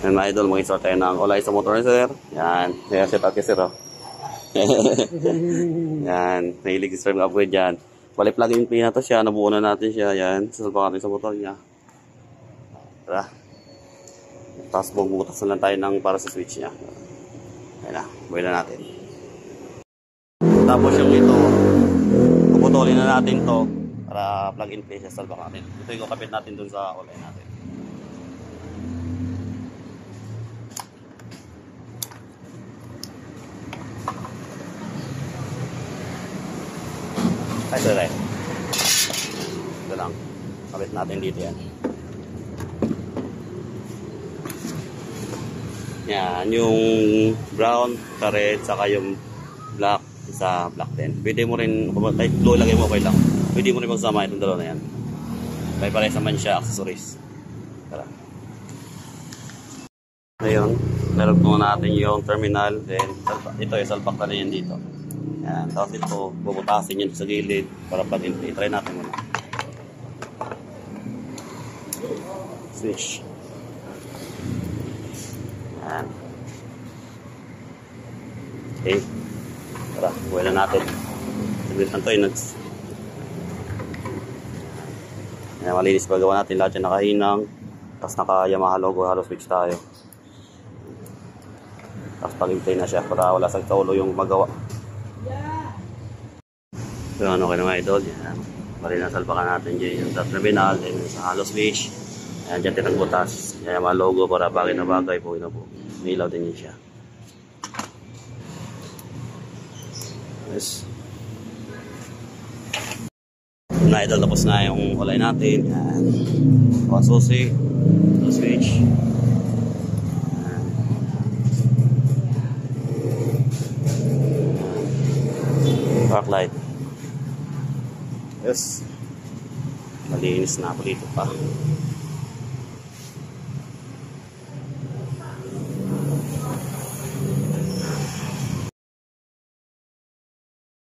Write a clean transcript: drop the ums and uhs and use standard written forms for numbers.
Yan mga idol, mag-install tayo ng olay sa motor ni sir. Yan. Yan, set out kay sir. Yan. Nahilig si sir ng upgrade dyan. Bali plug-in play na to siya. Nabuo na natin siya. Yan. Sasalpa natin sa motor niya. Tara. Tapos bubutas na lang tayo ng para sa switch niya. Ayan na. Buhay na natin. Tapos yung ito, puputulin na natin to para plug-in play siya. Salpak natin. Ito yung kapit natin dun sa olay natin. Ito lang. Ito lang. Kapit natin dito yan. Yan. Yung brown, red, saka yung black sa black din. Pwede mo rin, kahit blue lagay mo okay lang. Pwede mo rin magsama itong dalawa na yan. May pares naman siya accessories. Tara. Ngayon, narog muna natin yung terminal. Then, ito yung salpak na yan dito. Yan. Tapos ito, bubutasin yun sa gilid para plug-in play. Try natin muna. Switch. Yan. Okay. Tara, buhay na natin. Saglit lang ito yung nuts. Yan, malinis pa gawa natin. Lahat yan nakahinang. Tapos naka-Yamaha logo. Halo switch tayo. Tapos plug-in play na siya para wala sa ulo yung magawa. So ano kayo mga idol, yan. Bali na salpakan natin dyan yung sa terminal, then sa halo switch. Yan dyan tinang butas. Yan mga logo para bagay na bagay po. May ilaw din yun siya. Yes. Na idol, tapos na yung kulay natin. Yan. Susi. Halo switch. Park light. Yes. Malinis na ako dito pa.